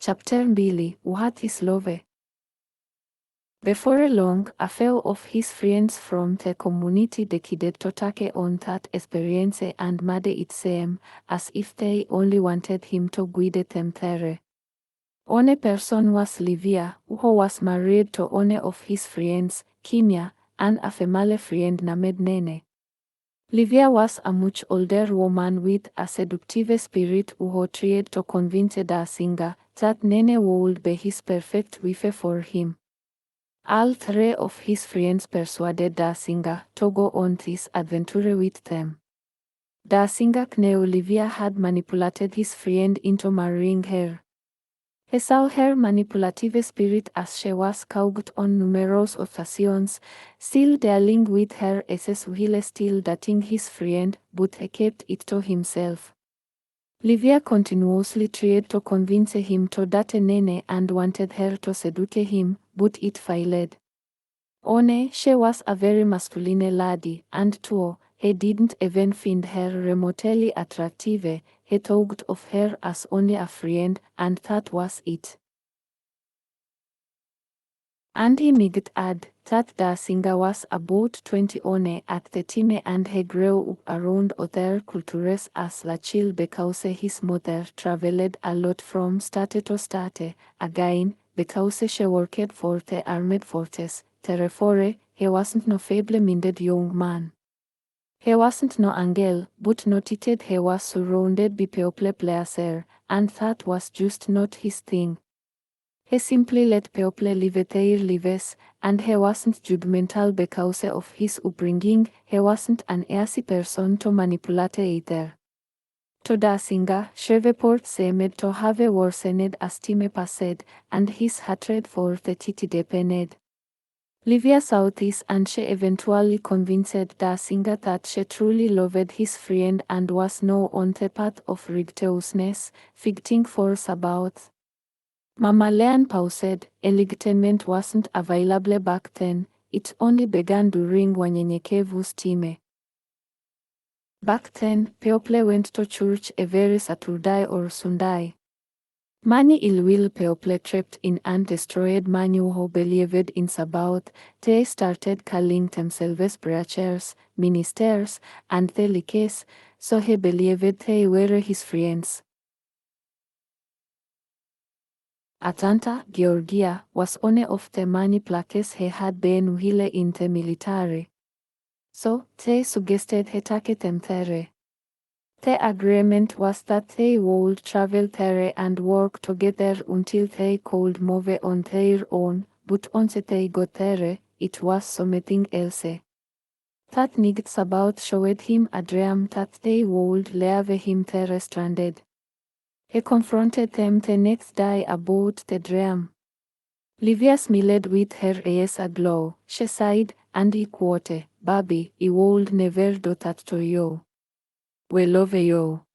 Chapter 2, What is Love? Before long, a few of his friends from the community decided to take on that experience and made it seem as if they only wanted him to guide them there. One person was Livia, who was married to one of his friends, Kimia, and a female friend named Nene. Livia was a much older woman with a seductive spirit who tried to convince the singer that Nene would be his perfect wife for him. All three of his friends persuaded the singer to go on this adventure with them. The singer knew Livia had manipulated his friend into marrying her. He saw her manipulative spirit as she was caught on numerous occasions, still dealing with her excess while still dating his friend, but he kept it to himself. Livia continuously tried to convince him to date Nene and wanted her to seduce him, but it failed. One, she was a very masculine lady, and two, he didn't even find her remotely attractive. He thought of her as only a friend, and that was it. And he might add that the singer was about 21 at the time and he grew up around other cultures as a child because his mother traveled a lot from state to state, again, because she worked for the armed forces. Therefore, he wasn't no feeble-minded young man. He wasn't no angel, but noted he was surrounded by people pleaser, and that was just not his thing. He simply let people live their lives, and he wasn't judgmental because of his upbringing. He wasn't an easy person to manipulate either. To the singer, Shreveport seemed to have worsened as time passed, and his hatred for the city deepened. Livia saw this and she eventually convinced the singer that she truly loved his friend and was now on the path of righteousness, fighting force about. Mammalean paused. Enlightenment wasn't available back then, it only began during Wanyenyekevu's time. Back then, people went to church every Saturday or Sunday. Many ill-will people trapped in and destroyed many who believed in Sabbath. They started calling themselves preachers, ministers, and the likes, so he believed they were his friends. Atlanta, Georgia, was one of the many places he had been while in the military. So, they suggested he take them there. The agreement was that they would travel there and work together until they could move on their own, but once they got there, it was something else. That night Sabbath showed him a dream that they would leave him there stranded. He confronted them the next day about the dream. Livia smiled with her eyes aglow. She sighed, and he quoted, "Baby, I would never do that to you. We love you."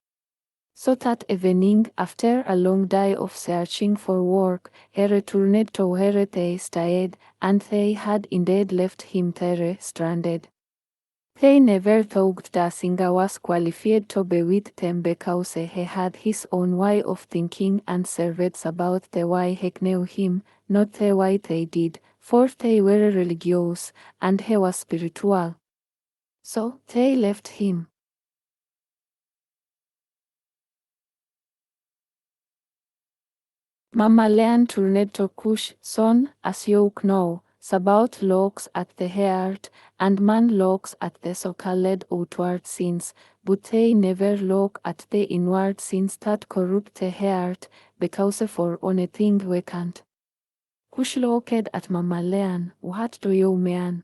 So that evening, after a long day of searching for work, he returned to where they stayed, and they had indeed left him there stranded. They never thought the singer was qualified to be with them because he had his own way of thinking and served about the way he knew him, not the way they did, for they were religious, and he was spiritual. So they left him. Mammalean turned to Cush, son, as you know, Sabbath looks at the heart, and man looks at the so-called outward sins, but they never look at the inward sins that corrupt the heart, because for anything we can't. Cush looked at Mammalean. "What do you mean?"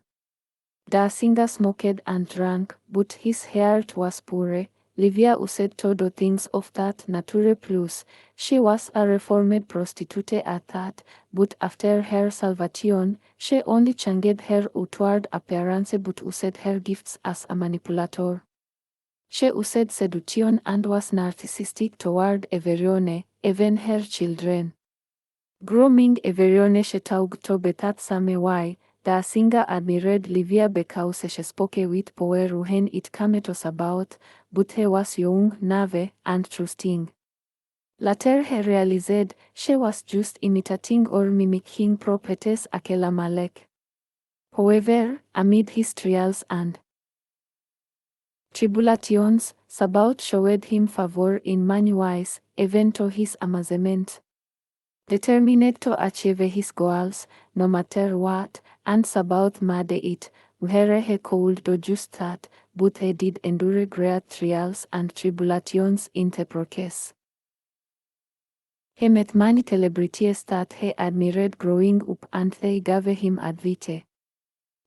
The singer smoked and drank, but his heart was poor. Livia used to do things of that nature plus. She was a reformed prostitute at that, but after her salvation, she only changed her outward appearance but used her gifts as a manipulator. She used seduction and was narcissistic toward everyone, even her children. Grooming everyone she talked to be that same way. The singer admired Livia because she spoke with power when it came to Sabbath, but he was young, naive, and trusting. Later he realized she was just imitating or mimicking properties Akela Malek. However, amid his trials and tribulations, Sabaoth showed him favor in many ways, even to his amazement. Determined to achieve his goals, no matter what, and Sabaoth made it, where he could do just that, but he did endure great trials and tribulations in the process. He met many celebrities that he admired growing up and they gave him advice.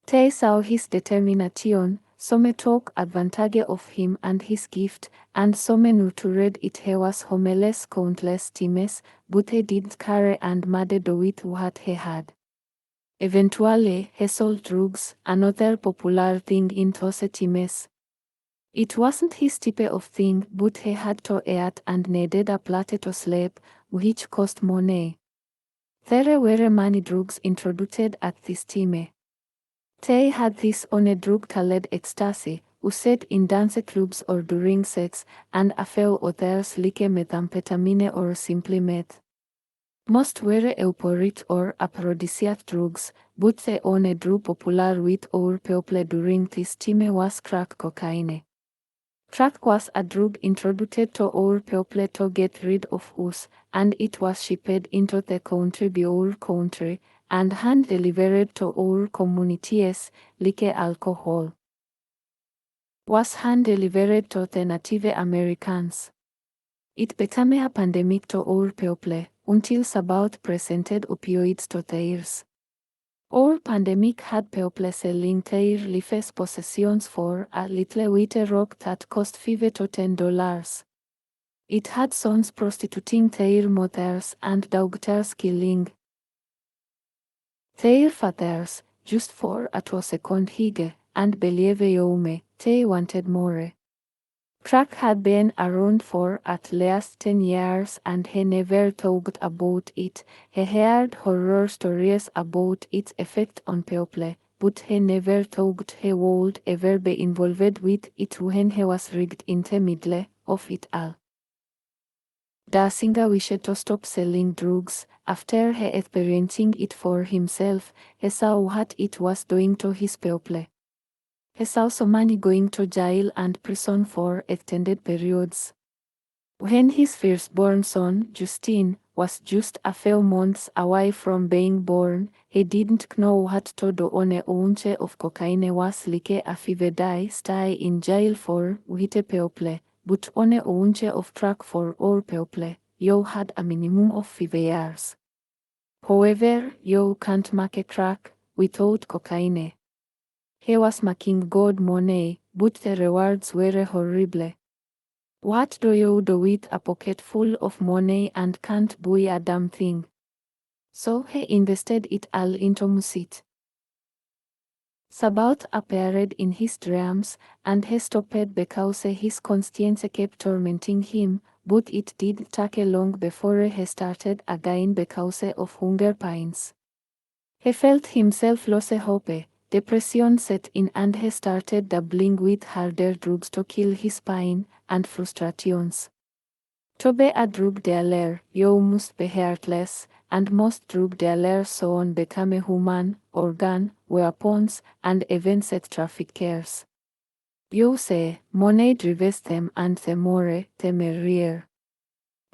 They saw his determination, some took advantage of him and his gift, and some nurtured it. He was homeless countless times, but he didn't care and made do with what he had. Eventually, he sold drugs, another popular thing in those times. It wasn't his type of thing, but he had to eat and needed a place to sleep, which cost money. There were many drugs introduced at this time. They had this on a drug-called ecstasy, used in dance clubs or during sex, and a few others like methamphetamine or simply meth. Most were euphoric or aphrodisiac drugs, but the only drug popular with our people during this time was crack cocaine. Crack was a drug introduced to our people to get rid of us, and it was shipped into the country by our country, and hand-delivered to our communities, like alcohol was hand-delivered to the Native Americans. It became a pandemic to our people, until Sabaoth presented opioids to theirs. Our pandemic had people selling their lifeless possessions for a little wheat rock that cost $5 to $10. It had sons prostituting their mothers and daughters killing their fathers, just for a 2-second hygge, and believe me, they wanted more. Crack had been around for at least 10 years and he never talked about it. He heard horror stories about its effect on people, but he never thought he would ever be involved with it when he was rigged in the middle of it all. The singer wished to stop selling drugs. After he experiencing it for himself, he saw what it was doing to his people. He saw so many going to jail and prison for extended periods. When his firstborn son, Justin, was just a few months away from being born, he didn't know what to do on a ounce of cocaine was like a 5-day stay in jail for white people, but on a ounce of crack for all people, you had a minimum of 5 years. However, you can't make a crack without cocaine. He was making good money, but the rewards were horrible. What do you do with a pocket full of money and can't buy a damn thing? So he invested it all into music. Sabaoth appeared in his dreams, and he stopped because his conscience kept tormenting him, but it did take long before he started again because of hunger pains. He felt himself lose hope. Depression set in and he started dabbling with harder drugs to kill his pain and frustrations. To be a drug dealer, you must be heartless, and most drug dealers soon become a human, organ, weapons, and even sex traffickers. You say, money drives them and the more, the merrier.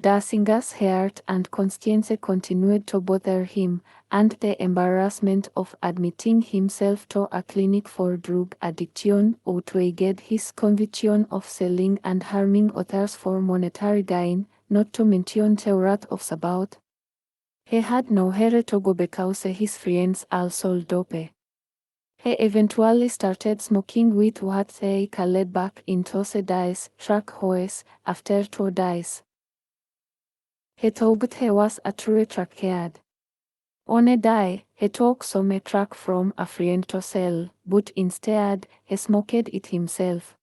The singer's heart and conscience continued to bother him, and the embarrassment of admitting himself to a clinic for drug addiction outweighed his conviction of selling and harming others for monetary gain, not to mention the wrath of Sabaoth. He had nowhere to go because his friends all sold dope. He eventually started smoking with what they called back in those days crack hoes after 2 days. He thought he was a true crackhead. On a day, he took some crack from a friend to sell, but instead, he smoked it himself.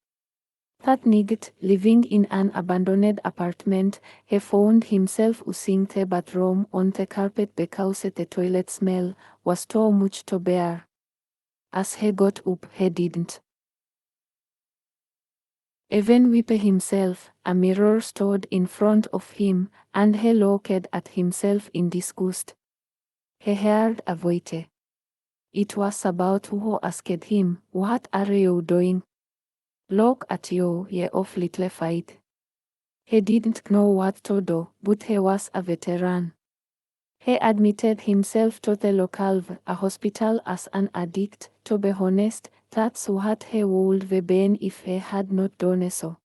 That night, living in an abandoned apartment, he found himself using the bathroom on the carpet because the toilet smell was too much to bear. As he got up, he didn't Even Wipe himself, a mirror stood in front of him, and he looked at himself in disgust. He heard a voice. It was about who asked him, "What are you doing? Look at you, ye of little fight." He didn't know what to do, but he was a veteran. He admitted himself to the local hospital as an addict. To be honest, that's what he would have been if he had not done so.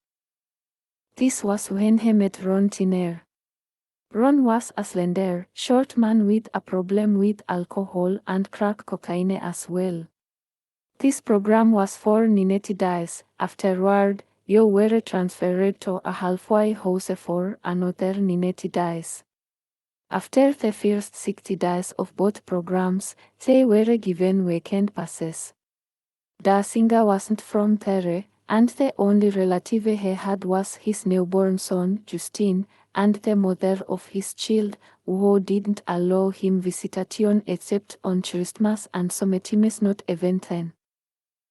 This was when he met Ron Tiner. Ron was a slender, short man with a problem with alcohol and crack cocaine as well. This program was for 90 days. Afterward, you were transferred to a halfway house for another 90 days. After the first 60 days of both programs, they were given weekend passes. The singer wasn't from there, and the only relative he had was his newborn son, Justin, and the mother of his child, who didn't allow him visitation except on Christmas and sometimes not even then.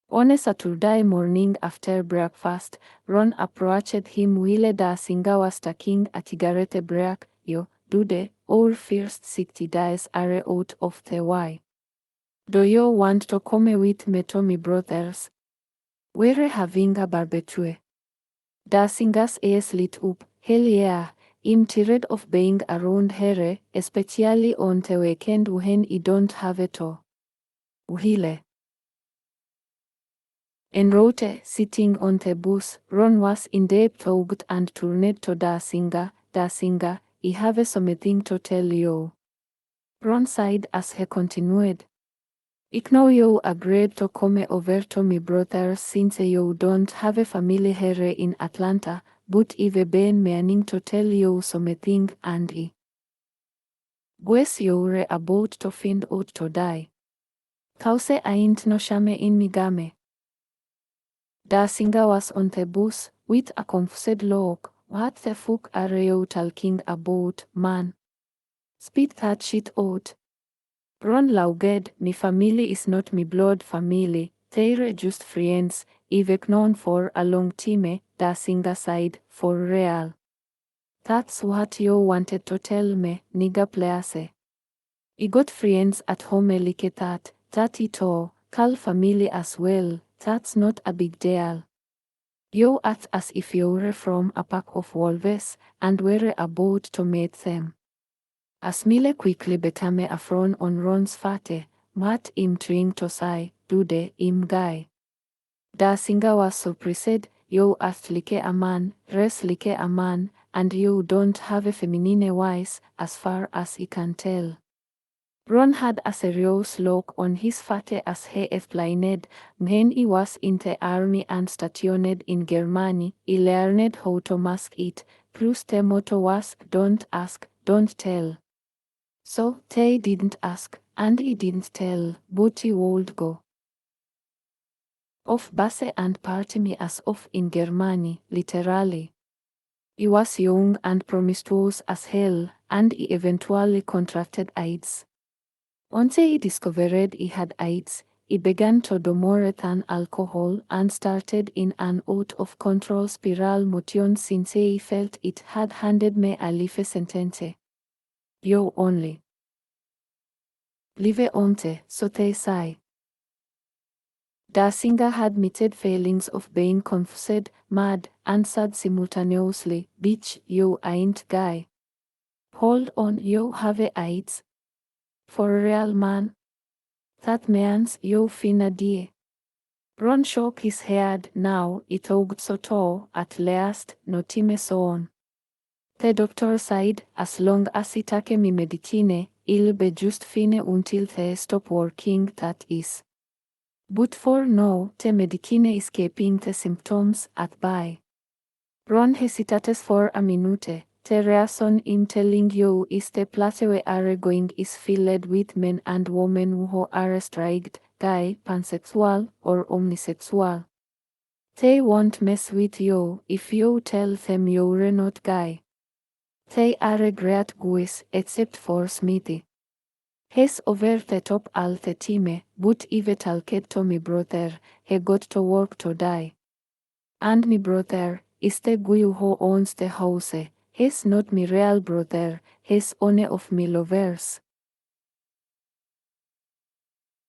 On a Saturday morning after breakfast, Ron approached him while the singer was taking a cigarette break. "You, dude, our first 60 days are out of the way. Do you want to come with me to my brothers? We're having a barbecue." The singer's eyes lit up. "Hell yeah, I'm tired of being around here, especially on the weekend when I don't have it to." Uhile. En route, sitting on the bus, Ron was in deep thought and turned to the singer. "The singer, I have something to tell you." Ron sighed as he continued. "I know you agreed to come over to my brother since you don't have a family here in Atlanta, but I've been meaning to tell you something, and I guess you're about to find out today. Cause ain't no shame in me game." The singer was on the bus, with a confused look. "What the fuck are you talking about, man? Spit that shit out." Ron laughed. "My family is not my blood family, they're just friends I've known for a long time," the singer said. "For real. That's what you wanted to tell me, nigga please. I got friends at home like that it all, call family as well, that's not a big deal. You act as if you were from a pack of wolves, and were about to meet them." A smile quickly became a frown on Ron's face. "What I'm trying to say, dude, I'm gay." The singer was surprised. "You act like a man, dress like a man, and you don't have a feminine voice, as far as I can tell." Ron had a serious look on his face as he explained. "When he was in the army and stationed in Germany, he learned how to mask it, plus the motto was, don't ask, don't tell. So, they didn't ask, and he didn't tell, but he would go off base and party me as off in Germany, literally. He was young and promiscuous as hell, and he eventually contracted AIDS. Once he discovered he had AIDS, he began to do more than alcohol and started in an out-of-control spiral motion since he felt it had handed me a life sentence. You only live once, so they say." The singer had admitted feelings of being confused, mad, and sad simultaneously. "Bitch, you ain't gay. Hold on, you have AIDS? For real, man? That means you finna die." Ron shook his head. "Now, it looked so tall, at last, no time soon. The doctor said, as long as I take my medicine, I'll be just fine until they stop working, that is. But for now, the medicine is keeping the symptoms at bay." Ron hesitated for a minute. "The reason I'm telling you is the place we are going is filled with men and women who are straight, gay, pansexual, or omnisexual. They won't mess with you if you tell them you're not gay. They are great guys, except for Smithy. He's over the top all the time, but if talked to my brother, he got to work today." And my brother is the guy who owns the house. He's not my real brother, he's one of my lovers.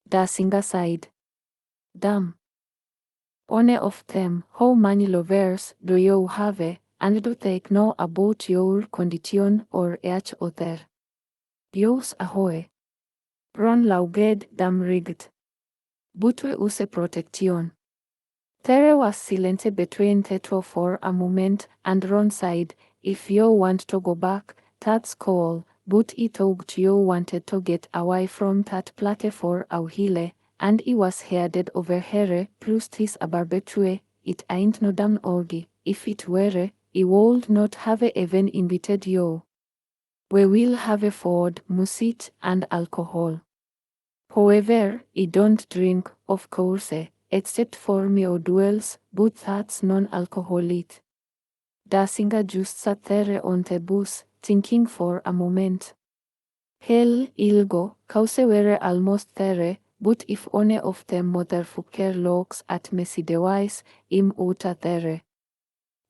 The singer sighed. Damn. One of them, how many lovers do you have, and do they know about your condition or each other? Dios ahoy. Ron lauged damn rigged. But we use protection. There was silence between the two for a moment, and Ron sighed, if you want to go back, that's cool, but I thought you wanted to get away from that place for a while, and I was headed over here, plus this a barbecue, it ain't no damn orgy, if it were, I would not have even invited you. We will have food, music, and alcohol. However, I don't drink, of course, except for my duels, but that's non-alcoholic. The singer just sat there on the bus, thinking for a moment. Hell, I'll go, cause we're almost there, but if one of them motherfucker looks at me sideways, I'm out there.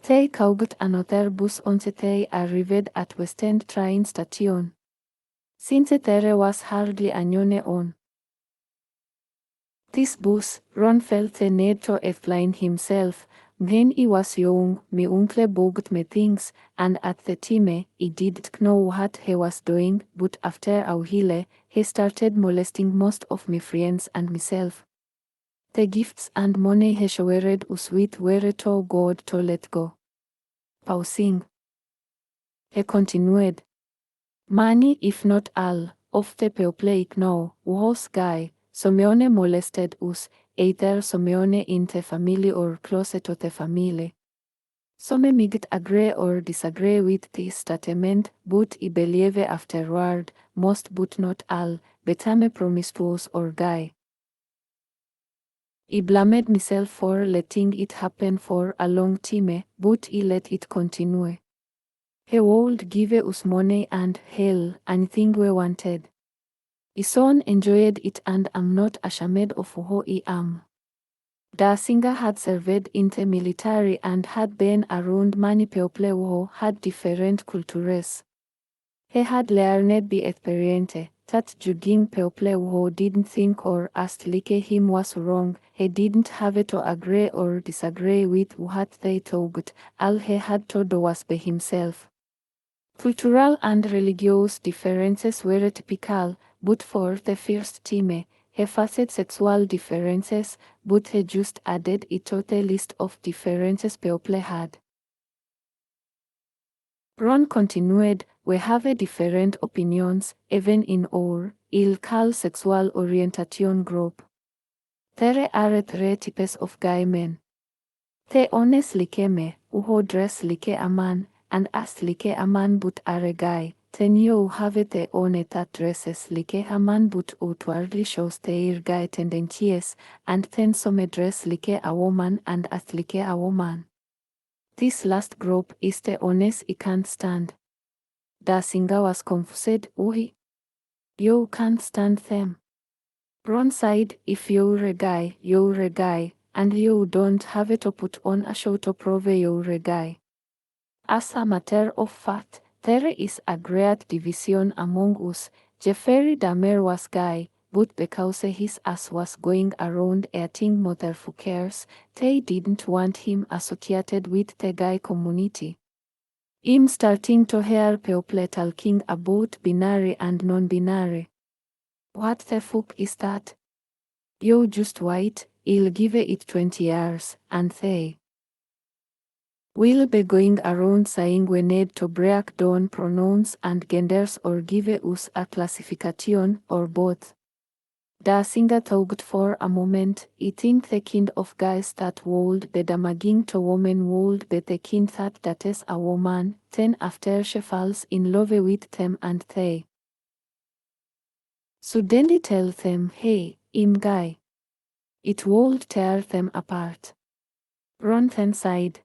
They caught another bus until they arrived at West End train station. Since there was hardly anyone on this bus, Ron felt the need to explain himself. When he was young, my uncle bugged me things, and at the time, I didn't know what he was doing, but after a while, he started molesting most of my friends and myself. The gifts and money he showered us with were too good to let go. Pausing. He continued. Many, if not all, of the people know was guy. Simeone molested us, either Simeone in the family or close to the family. Some might agree or disagree with this statement, but I believe afterward, most but not all, became promiscuous or gay. I blamed myself for letting it happen for a long time, but I let it continue. He would give us money and hell, anything we wanted. I soon enjoyed it and am not ashamed of who I am. The singer had served in the military and had been around many people who had different cultures. He had learned by experience that judging people who didn't think or act like him was wrong. He didn't have to agree or disagree with what they thought. All he had to do was be himself. Cultural and religious differences were typical, but for the first time, he faced sexual differences, but he just added it to the list of differences people had. Ron continued, we have different opinions, even in our, I'll call sexual orientation group. There are three types of gay men. The honest like me, who dress like a man, and act like a man but are a guy. Then you have the one that dresses like a man but outwardly shows their guy tendencies, and then some dress like a woman and act like a woman. This last group is the honest I can't stand. The singer was confused. Why? You can't stand them. Ron said, if you're a guy, you're a guy, and you don't have to put on a show to prove you're a guy. As a matter of fact, there is a great division among us. Jeffrey Dahmer was gay, but because his ass was going around eating motherfuckers, they didn't want him associated with the gay community. I'm starting to hear people talking about binary and non-binary. What the fuck is that? You just wait, I'll give it 20 years, and they will be going around saying we need to break down pronouns and genders or give us a classification or both. The singer thought for a moment. I think the kind of guys that would be damaging to women would be the kind that is a woman, then after she falls in love with them and they suddenly tell them, hey, I'm gay. It would tear them apart. Ron then sighed.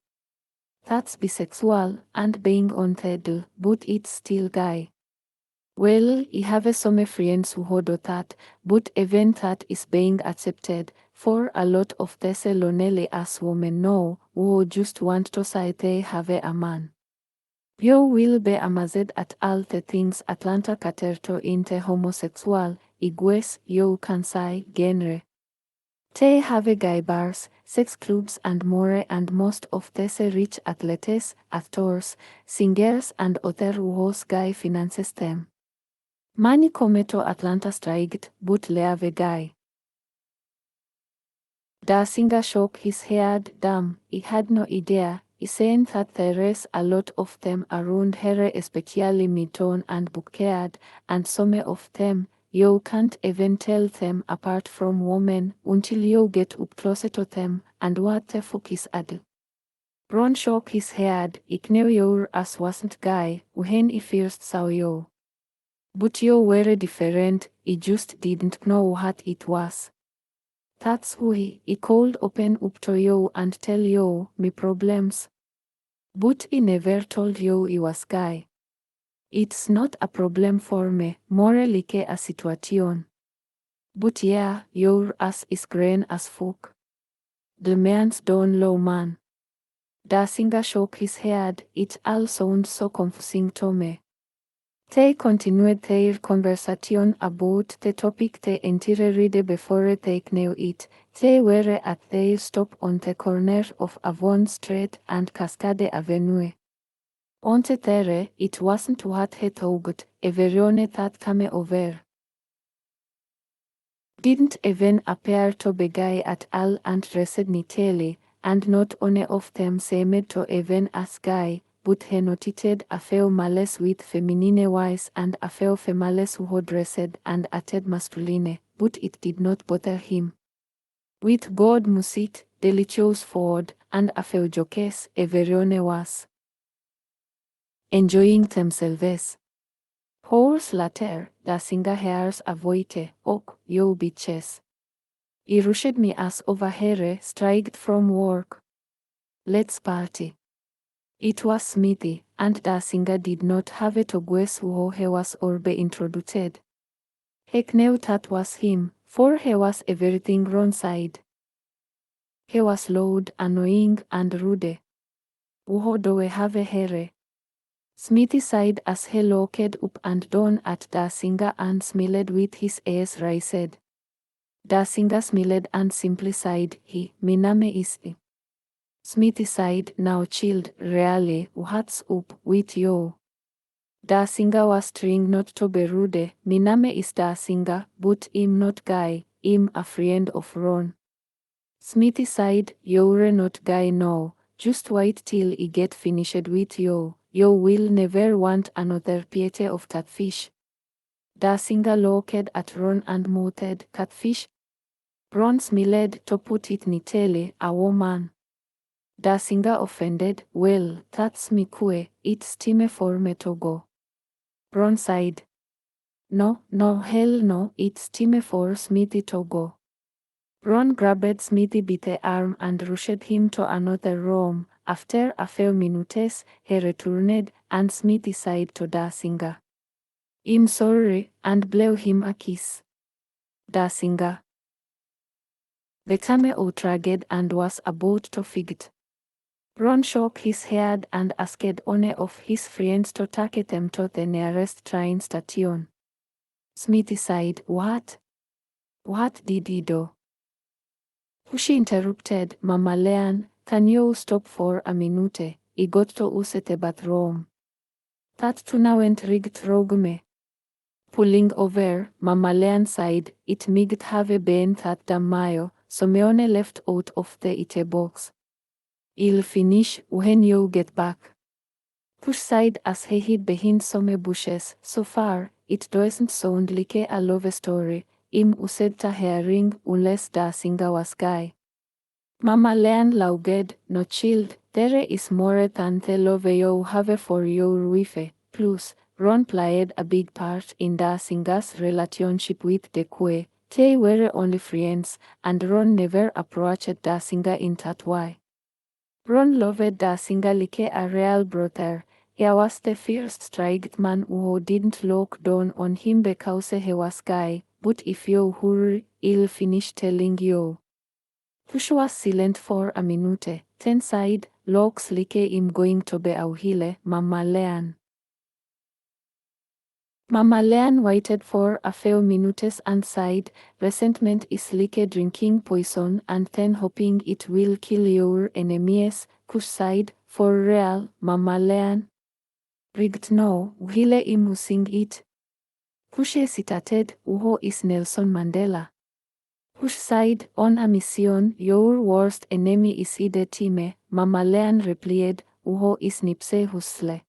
That's bisexual and being untethered, but it's still gay. Well, I have some friends who do that, but even that is being accepted. for a lot of Thessaloneli as women know, who just want to say they have a man. Yo will be amazed at all the things Atlanta caterto inte homosexual, igues yo can say genre. They have gay bars, sex clubs and more, and most of these rich athletes, actors, singers and other whose guy finances them. Many come to Atlanta striked, but leave guy. The singer shook his head. Damn, he had no idea. He saying that there's a lot of them around here, especially midtown and Buckhead, and some of them, you can't even tell them apart from women until you get up closer to them, and what the fuck is ad? Ron shook his head. I knew your ass wasn't guy when he first saw you. But you were different, I just didn't know what it was. That's why I could open up to you and tell you my problems. But I never told you I was gay. It's not a problem for me, more like a situation. But yeah, your ass is green as fuck. The man's down low man. The singer shook his head. It all sounds so confusing to me. They continued their conversation about the topic the entire day before they knew it. They were at their stop on the corner of Avon Street and Cascade Avenue. On the there, it wasn't what he thought, everyone that came over didn't even appear to be gay at all and dressed neatly, and not only of them seemed to even as gay, but he noted a few males with feminine voice and a few females who dressed and acted masculine, but it did not bother him. With good music, delicious food, and a few jokes, everyone was enjoying themselves. Hours later, the singer hears a voice, "Oh, you bitches. I rushed me ass over here straight from work. Let's party." It was Smithy, and the singer did not have to guess who he was or be introduced. He knew that was him, for he was everything wrong side. He was loud, annoying, and rude. Who do we have here? Smithy sighed as he looked up and down at the singer and smiled with his eyes raised. The singer smiled and simply sighed, "My name is I." Smithy sighed, now chilled, "Really, what's up with you?" The singer was trying not to be rude. "My name is the singer, but I'm not gay, I'm a friend of Ron." Smithy sighed, "You're not gay now, just wait till I get finished with you. You will never want another piece of catfish." The singer looked at Ron and muttered, "Catfish?" Ron smiled, to put it neatly, "A woman." The singer offended, "Well, that's me cue, it's time for me to go." Ron sighed, "No, no, hell no, it's time for Smithy to go." Ron grabbed Smithy by the arm and rushed him to another room. After a few minutes, he returned, and Smithy sighed to the singer, "I'm sorry," and blew him a kiss. The singer became outraged and was about to fight. Ron shook his head and asked one of his friends to take them to the nearest train station. Smithy sighed, "What? What did he do?" Cush interrupted, "Mammalean, can you stop for a minute? I got to use the bathroom." That tuna went rigged rogue me. Pulling over, Mammalean sighed, "It might have been that damn mayo, so me only left out of the ite box. I'll finish when you get back." Cush sighed as he hid behind some bushes. "So far, it doesn't sound like a love story. I'm used to hearing unless the singer was gay." Mammalean laughed, "No child, there is more than the love you have for your wife. Plus, Ron played a big part in the singer's relationship with the Kue. They were only friends, and Ron never approached the singer in that way. Ron loved the singer like a real brother. He was the first straight man who didn't look down on him because he was gay, but if you hurry, I'll finish telling you." Cush was silent for a minute, then sighed, looks like I'm going to be auhile, Mammalean. Mammalean waited for a few minutes and sighed, resentment is like drinking poison and then hoping it will kill your enemies. Cush sighed, for real, Mammalean. Rigged no, uhile I'm using it. Cush hesitated, who is Nelson Mandela? Cush sighed, on a mission, your worst enemy is ide time. Mammalean replied, who is Nipsey Hussle.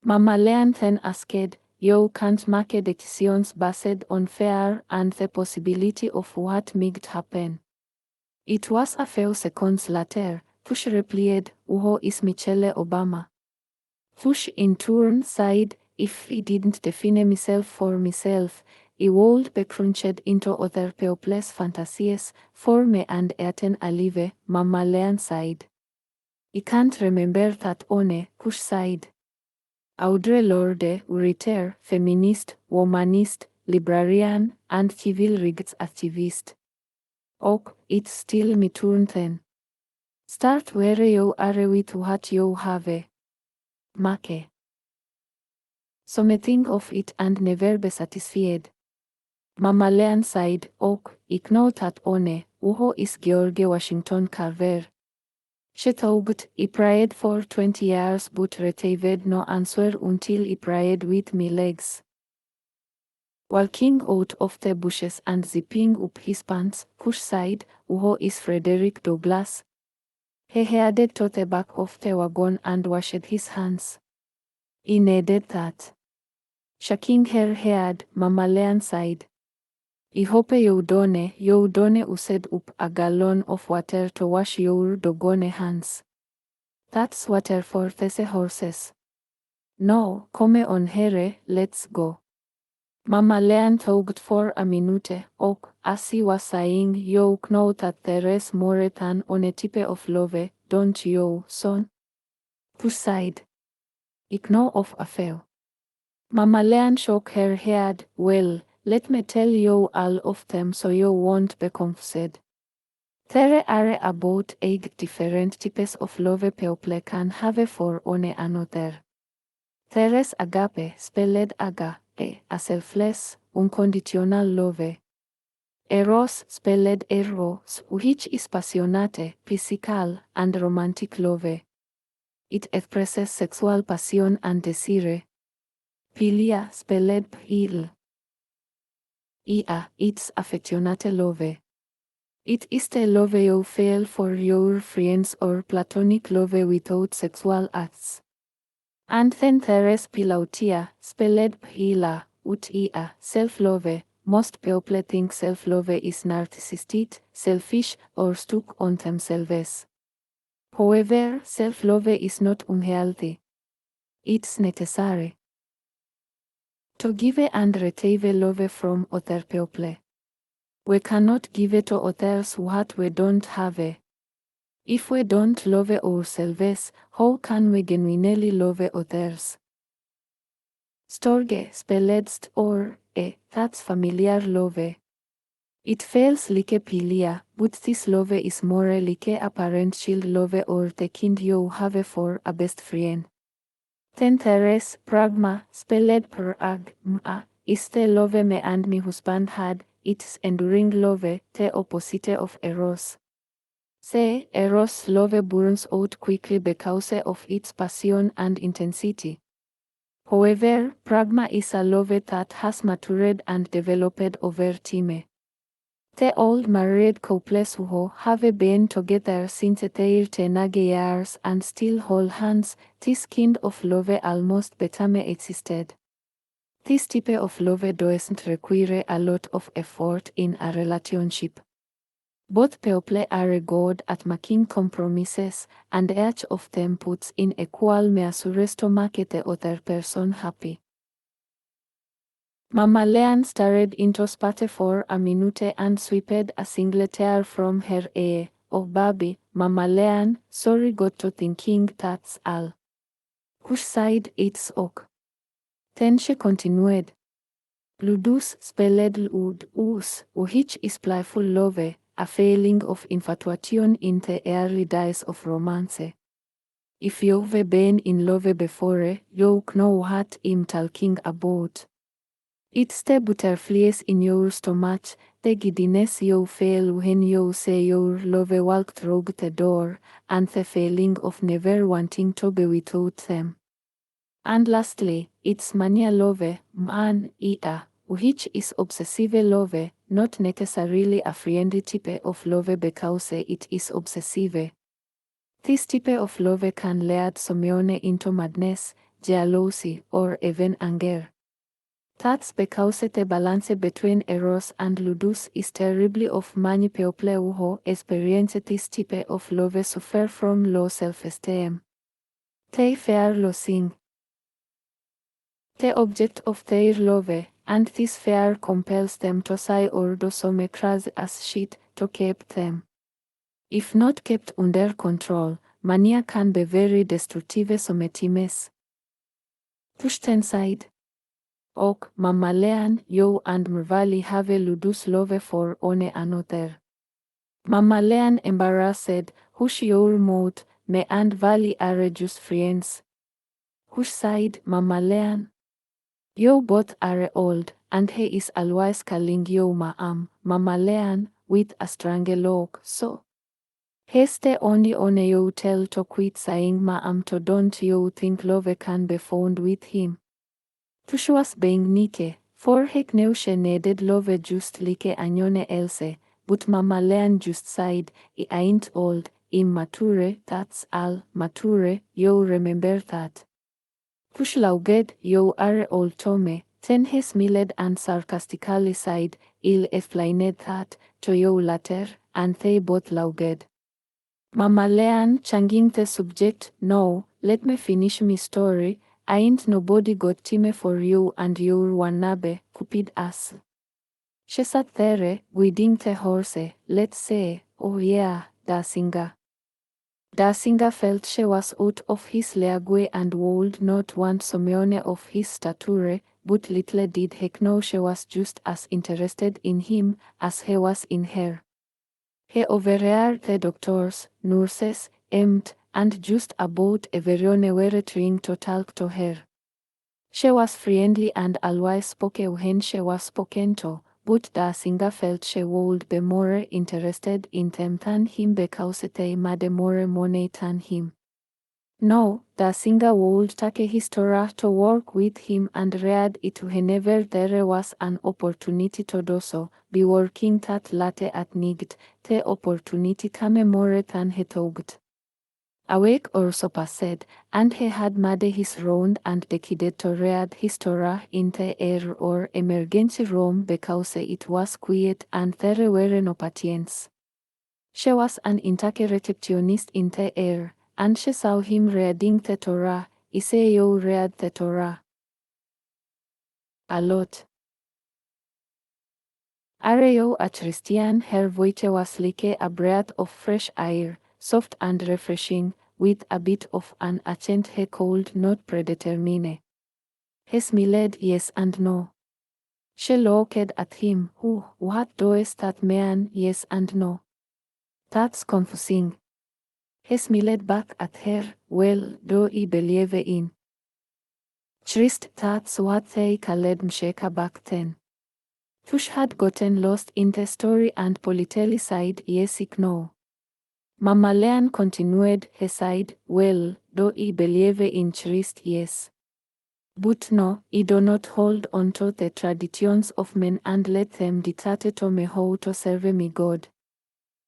Mammalean then asked, you can't make decisions based on fear and the possibility of what might happen. It was a few seconds later, Cush replied, who is Michelle Obama. Cush in turn sighed, if I didn't define myself for myself, I would be crunched into other people's fantasies, for me and eaten alive, Mammalean sighed. I can't remember that one, Cush sighed. Audre Lorde, writer, feminist, womanist, librarian, and civil rights activist. Och, it's still me turn then. Start where you are with what you have. Make. So me think of it and never be satisfied. Mammalean sighed, och, ik know that one, who is George Washington Carver. She thought, I prayed for 20 years but received no answer until I prayed with my legs. Walking out of the bushes and zipping up his pants, Cush sighed, who is Frederick Douglass. He headed to the back of the wagon and washed his hands. I needed that. Shaking her head, Mammalean sighed. I hope you don't used up a gallon of water to wash your doggone hands. That's water for the horses. No, come on here, let's go. Mammalean thought for a minute, och, as he was saying, you know that there is more than one type of love, don't you, son? Cush sighed. I know of a few. Mammalean shook her head, well, let me tell you all of them so you won't be confused. There are about 8 different types of love people can have for one another. There is agape, spelled agape, a selfless, unconditional love. Eros, spelled eros, which is passionate, physical, and romantic love. It expresses sexual passion and desire. Philia, spelled phil. It's affectionate love. It is the love you feel for your friends or platonic love without sexual acts. And then there is philautia, spelled phila, self-love. Most people think self-love is narcissistic, selfish, or stuck on themselves. However, self-love is not unhealthy. It's necessary to give and receive love from other people. We cannot give to others what we don't have. If we don't love ourselves, how can we genuinely love others? Storge, spelled that's familiar love. It feels like a philia, but this love is more like a parent child love or the kind you have for a best friend. Then there is pragma, spelled pragma, is the love me and my husband had. It's enduring love, the opposite of eros. Say, eros love burns out quickly because of its passion and intensity. However, pragma is a love that has matured and developed over time. The old married couples who have been together since their teenage years and still hold hands, this kind of love almost became existed. This type of love doesn't require a lot of effort in a relationship. Both people are good at making compromises, and each of them puts in equal measures to make the other person happy. Mammalean stared into space for a minute and swept a single tear from her eye. Oh baby, Mammalean, sorry got to thinking that's all. Cush sighed, it's ok. Then she continued. Ludus spelled lud, which is playful love, a feeling of infatuation in the early days of romance. If you've been in love before, you know what I'm talking about. It's the butterflies in your stomach, the giddiness you feel when you say your love walked through the door, and the feeling of never wanting to be without them. And lastly, it's mania love, which is obsessive love, not necessarily a friendly type of love because it is obsessive. This type of love can lead someone into madness, jealousy, or even anger. That's because the balance between eros and ludus is terribly of many people who experience this type of love suffer from low self-esteem. They fear losing the object of their love, and this fear compels them to say or do some crazy as shit to keep them. If not kept under control, mania can be very destructive sometimes. Pushed inside. Och, Mammalean, you and Mervali have a ludus love for one another. Mammalean embarrassed, hush your mouth, me and Valley are just friends. Hush sighed Mammalean. You both are old, and he is always calling you Mammalean, with a strange look, so. He's the only one you tell to quit saying ma'am to don't you think love can be found with him. Tush was being Nike, for he knew she needed love just like anyone else, but Mammalean just sighed, I ain't old, I'm mature, that's all, mature, you remember that. Tush laughed, you are old to me, then he smiled and sarcastically sighed, I'll explain that to you later, and they both laughed. Mammalean changing the subject, no, let me finish my story, ain't nobody got time for you and your wannabe, cupid ass. She sat there, guiding the horse, let's say, oh yeah, Dasinga. Dasinga felt she was out of his league and would not want someone of his stature, but little did he know she was just as interested in him as he was in her. He overheard the doctors, nurses, and just about everyone were trying to talk to her. She was friendly and always spoke when she was spoken to, but Dasinga felt she would be more interested in them than him because they made more money than him. No, Dasinga would take his Torah to work with him and read it whenever there was an opportunity to do so, be working that late at night, the opportunity came more than he thought. A week or so passed, and he had made his round and decided to read his Torah in the air or emergency room because it was quiet and there were no patients. She was an intake receptionist in the air, and she saw him reading the Torah. I say you read the Torah. A lot. Are you a Christian? Her voice was like a breath of fresh air, soft and refreshing, with a bit of an accent he could not predetermine. He smiled yes and no. She looked at him. What does that mean, yes and no? That's confusing. He smiled back at her. Well, do I believe in Christ? That's what they called Msheka back then. Cush had gotten lost in the story and politely said yes no. Mammalean continued, he said, well, do I believe in Christ? Yes. But no, I do not hold on to the traditions of men and let them dictate to me how to serve me God.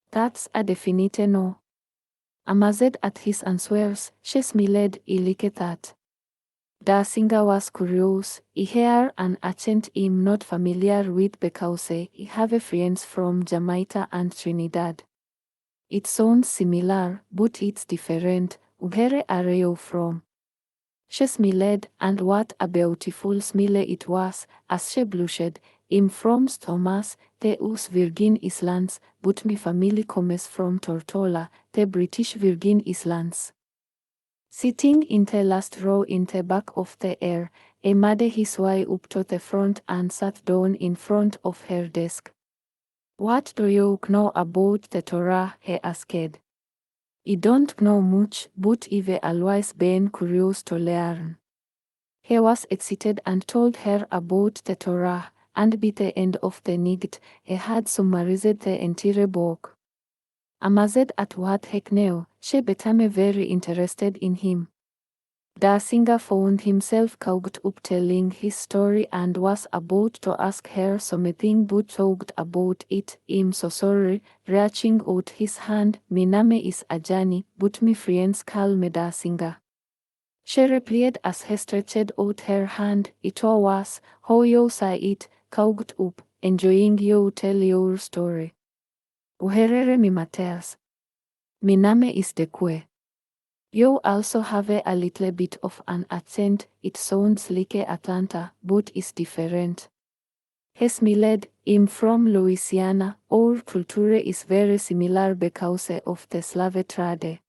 That's a definite no. Amazed at his answers, she smiled, I like that. Dasinga was curious. I hear an accent I'm not familiar with because I have friends from Jamaica and Trinidad. It sounds similar, but it's different. Where are you from? She smiled, and what a beautiful smile it was, as she blushed. I'm from Thomas, the US Virgin Islands, but my family comes from Tortola, the British Virgin Islands. Sitting in the last row in the back of the air, he made his way up to the front and sat down in front of her desk. What do you know about the Torah? He asked. I don't know much, but I've always been curious to learn. He was excited and told her about the Torah, and by the end of the night, he had summarized the entire book. Amazed at what he knew, she became very interested in him. The singer found himself caught up telling his story and was about to ask her something but thought about it. I'm so sorry, reaching out his hand. My name is Ajani, but my friends call me the singer. She replied as he stretched out her hand. It was, how you say it, caught up, enjoying you tell your story. Uherere mi matters. My name is Dekwe. You also have a little bit of an accent. It sounds like Atlanta, but is different. He smiled. I'm from Louisiana. Our culture is very similar because of the slave trade.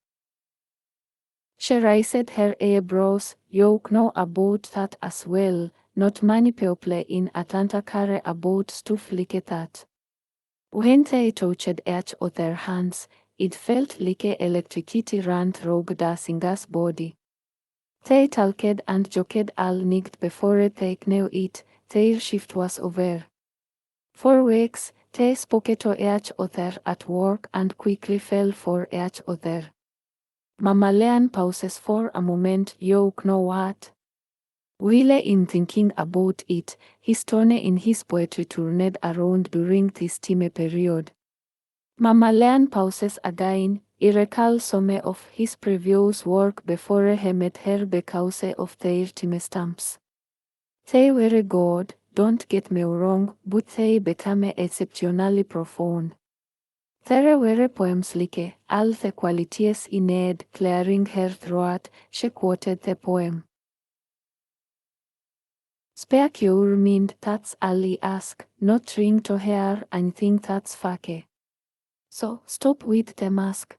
She raised her eyebrows. You know about that as well. Not many people in Atlanta care about stuff like that. When they touched each other's hands, it felt like electricity ran through the singer's body. They talked and joked all night before they knew it. Their shift was over. For weeks, they spoke to each other at work and quickly fell for each other. Mammalean pauses for a moment. You know what? While in thinking about it, his tone in his poetry turned around during this time period. Mammalean pauses again. I recall some of his previous work before he met her because of their timestamps. They were good, don't get me wrong, but they became exceptionally profound. There were poems like all the qualities I need, clearing her throat. She quoted the poem. Speak your mind, that's all I ask, not trying to hear anything that's fake. So, stop with the mask.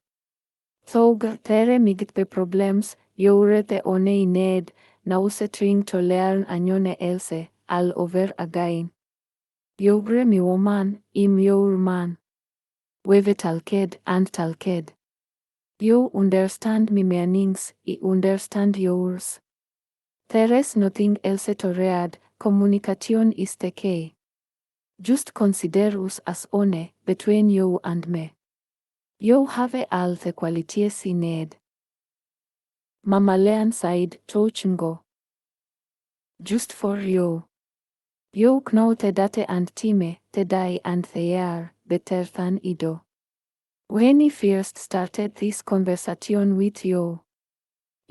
Though there might be problems, you're the only need, now trying to learn anyone else, all over again. You're my woman, I'm your man. We've talked and talked. You understand my meanings, I understand yours. There is nothing else to read, communication is the key. Just consider us as one, between you and me. You have all the qualities I need. Mammalean sighed, touching. Just for you. You know the date and time, the day and the year, better than I do. When I first started this conversation with you,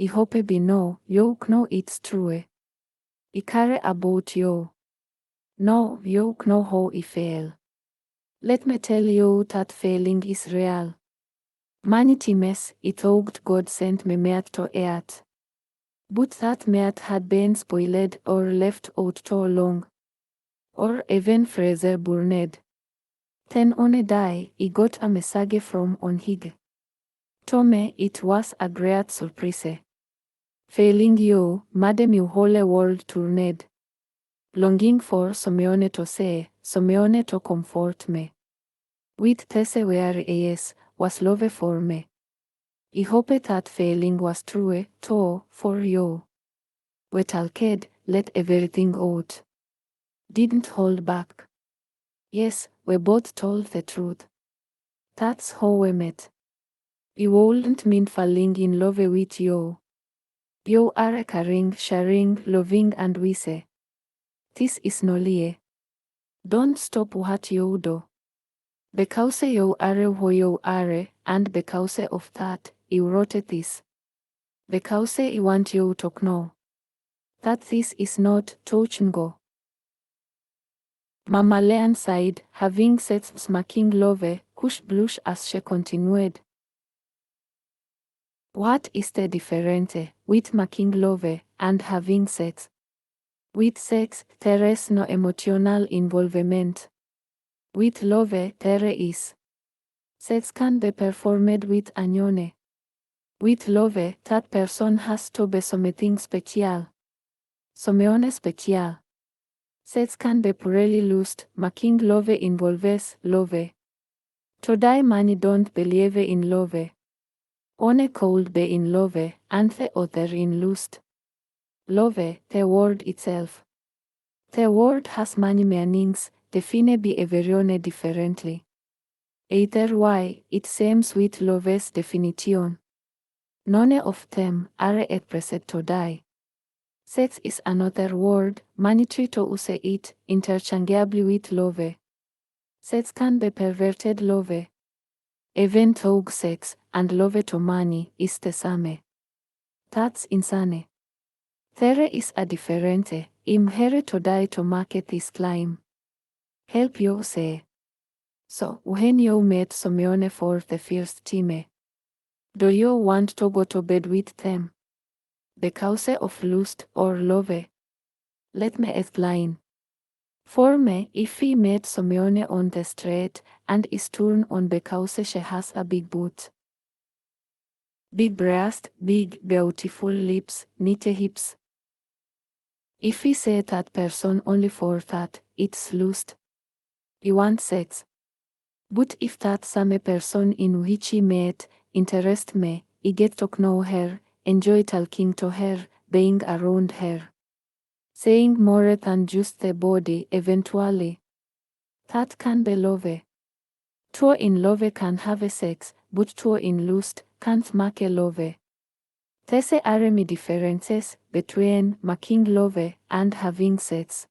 I hope you know it's true. I care about you. No, you know how I feel. Let me tell you that feeling is real. Many times I thought God sent me meat to eat. But that meat had been spoiled or left out too long. Or even freezer burned. Then on a day, I got a message from Onhig. To me, it was a great surprise. Failing you, made my whole world turned. Longing for someone to say, someone to comfort me. With these words, was love for me. I hope that feeling was true, too, for you. We talked, let everything out. Didn't hold back. Yes, we both told the truth. That's how we met. I wouldn't mean falling in love with you. You are caring, sharing, loving and wise. This is no lie. Don't stop what you do. Because you are who you are, and because of that, I wrote this. Because I want you to know that this is not touching. Mammalean sighed, having said smacking love, Cush blushed as she continued. What is the difference with making love and having sex? With sex, there is no emotional involvement. With love, there is. Sex can be performed with anyone. With love, that person has to be something special. Someone special. Sex can be purely lust, making love involves love. Todai mani don't believe in love. One could be in love, and the other in lust. Love, the word itself. The word has many meanings, define behaviorone differently. Either way, it seems with love's definition. None of them are expressed today. Sex is another word, many try to use it interchangeably with love. Sex can be perverted love. Even though sex and love to money is the same. That's insane. There is a difference. I'm here today to make this claim. Help you say. So, when you met someone for the first time, do you want to go to bed with them? Because of lust or love? Let me explain. For me, if we met someone on the street and is turned on because she has a big butt, big breast, big beautiful lips, neat hips. If we say that person only for that, it's lust. You want sex. But if that same person in which I met interest me, I get to know her, enjoy talking to her, being around her. Saying more than just the body eventually. That can be love. Two in love can have sex, but two in lust can't make love. These are many differences between making love and having sex.